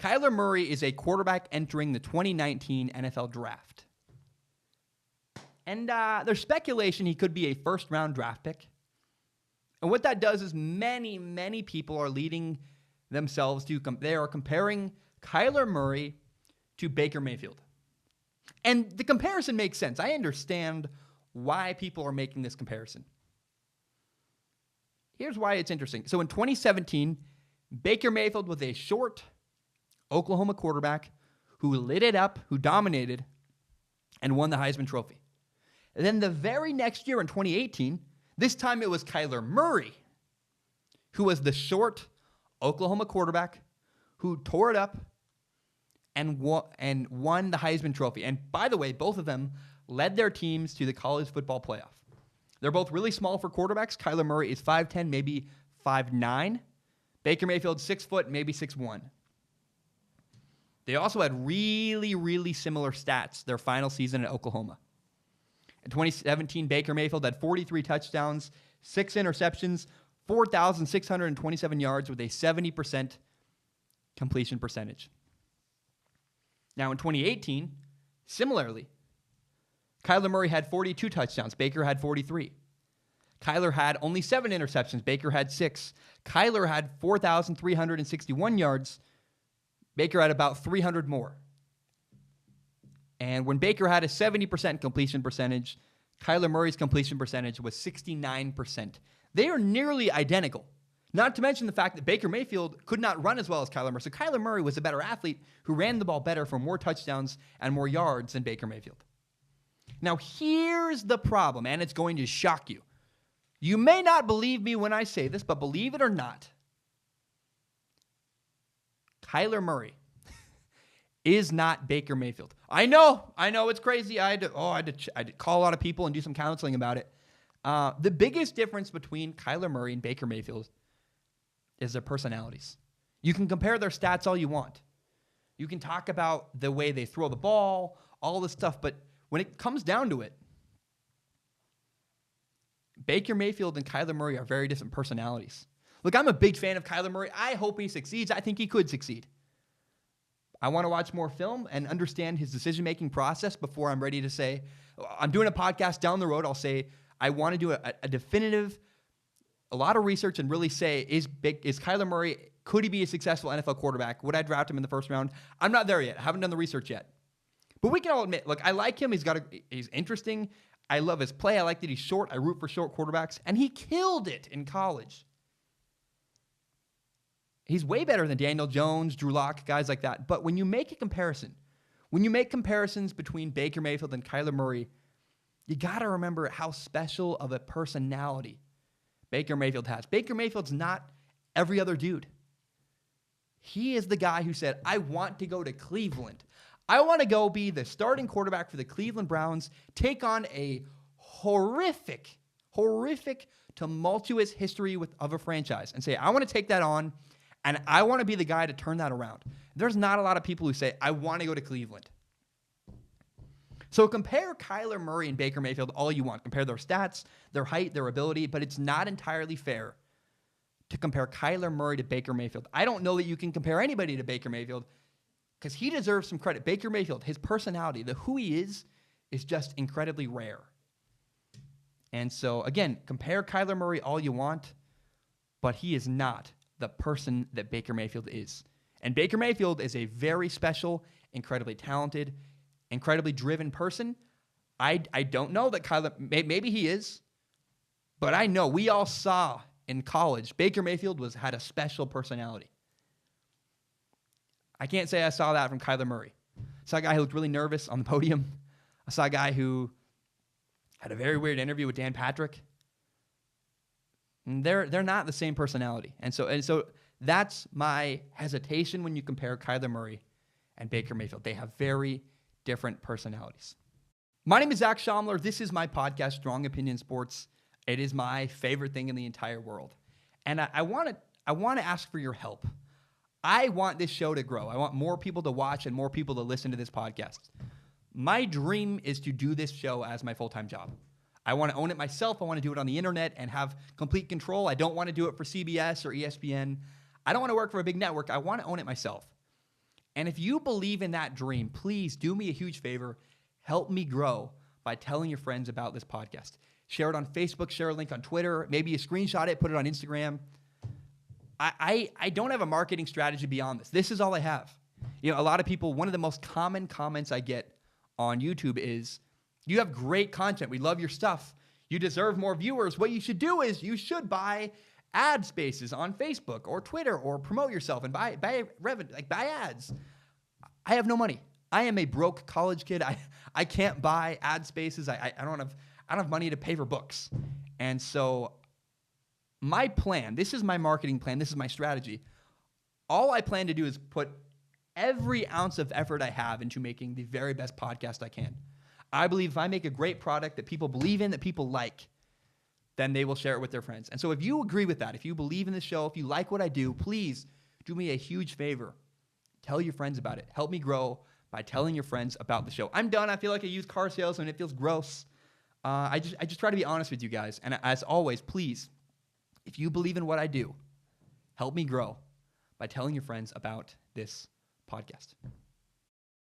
Kyler Murray is a quarterback entering the 2019 NFL Draft. And there's speculation he could be a first-round draft pick. And what that does is many, many people are leading themselves to, they are comparing Kyler Murray to Baker Mayfield. And the comparison makes sense. I understand why people are making this comparison. Here's why it's interesting. So in 2017, Baker Mayfield was a short Oklahoma quarterback who lit it up, who dominated, and won the Heisman Trophy. And then the very next year in 2018, this time it was Kyler Murray, who was the short Oklahoma quarterback who tore it up and won the Heisman Trophy. And by the way, both of them led their teams to the college football playoff. They're both really small for quarterbacks. Kyler Murray is 5'10", maybe 5'9". Baker Mayfield, 6 foot, maybe 6'1". They also had really, really similar stats their final season at Oklahoma. In 2017, Baker Mayfield had 43 touchdowns, 6 interceptions, 4,627 yards with a 70% completion percentage. Now in 2018, similarly, Kyler Murray had 42 touchdowns. Baker had 43. Kyler had only 7 interceptions. Baker had 6. Kyler had 4,361 yards. Baker had about 300 more. And when Baker had a 70% completion percentage, Kyler Murray's completion percentage was 69%. They are nearly identical. Not to mention the fact that Baker Mayfield could not run as well as Kyler Murray. So Kyler Murray was a better athlete who ran the ball better for more touchdowns and more yards than Baker Mayfield. Now, here's the problem, and it's going to shock you. You may not believe me when I say this, but believe it or not, Kyler Murray is not Baker Mayfield. I know, it's crazy. I had to call a lot of people and do some counseling about it. The biggest difference between Kyler Murray and Baker Mayfield is their personalities. You can compare their stats all you want. You can talk about the way they throw the ball, all this stuff, but when it comes down to it, Baker Mayfield and Kyler Murray are very different personalities. Look, I'm a big fan of Kyler Murray. I hope he succeeds. I think he could succeed. I want to watch more film and understand his decision-making process before I'm ready to say, I'm doing a podcast down the road. I'll say, I want to do a definitive, a lot of research and really say, is Kyler Murray, could he be a successful NFL quarterback? Would I draft him in the first round? I'm not there yet. I haven't done the research yet. But we can all admit, look, I like him. He's interesting. I love his play. I like that he's short. I root for short quarterbacks. And he killed it in college. He's way better than Daniel Jones, Drew Lock, guys like that. But when you make a comparison, when you make comparisons between Baker Mayfield and Kyler Murray, you got to remember how special of a personality Baker Mayfield has. Baker Mayfield's not every other dude. He is the guy who said, I want to go to Cleveland. I want to go be the starting quarterback for the Cleveland Browns, take on a horrific, tumultuous history of a franchise and say, I want to take that on, and I want to be the guy to turn that around. There's not a lot of people who say, I want to go to Cleveland. So compare Kyler Murray and Baker Mayfield all you want. Compare their stats, their height, their ability, but it's not entirely fair to compare Kyler Murray to Baker Mayfield. I don't know that you can compare anybody to Baker Mayfield because he deserves some credit. Baker Mayfield, his personality, who he is just incredibly rare. And so, again, compare Kyler Murray all you want, but he is not the person that Baker Mayfield is. And Baker Mayfield is a very special, incredibly talented, incredibly driven person. I don't know that Kyler, maybe he is, but I know we all saw in college, Baker Mayfield had a special personality. I can't say I saw that from Kyler Murray. I saw a guy who looked really nervous on the podium. I saw a guy who had a very weird interview with Dan Patrick. And they're not the same personality. And so that's my hesitation when you compare Kyler Murray and Baker Mayfield. They have very different personalities. My name is Zach Schaumler. This is my podcast, Strong Opinion Sports. It is my favorite thing in the entire world. And I want to ask for your help. I want this show to grow. I want more people to watch and more people to listen to this podcast. My dream is to do this show as my full-time job. I want to own it myself. I want to do it on the internet and have complete control. I don't want to do it for CBS or ESPN. I don't want to work for a big network. I want to own it myself. And if you believe in that dream, please do me a huge favor. Help me grow by telling your friends about this podcast. Share it on Facebook, share a link on Twitter, maybe you screenshot it, put it on Instagram. I don't have a marketing strategy beyond this. This is all I have. You know, a lot of people, one of the most common comments I get on YouTube is, you have great content. We love your stuff. You deserve more viewers. What you should do is you should buy ad spaces on Facebook or Twitter or promote yourself and buy ads. I have no money. I am a broke college kid. I can't buy ad spaces. I don't have money to pay for books. And so my plan, this is my marketing plan, this is my strategy. All I plan to do is put every ounce of effort I have into making the very best podcast I can. I believe if I make a great product that people believe in, that people like, then they will share it with their friends. And so if you agree with that, if you believe in the show, if you like what I do, please do me a huge favor. Tell your friends about it. Help me grow by telling your friends about the show. I'm done. I feel like a used car salesman. It feels gross. I just try to be honest with you guys. And as always, please, if you believe in what I do, help me grow by telling your friends about this podcast.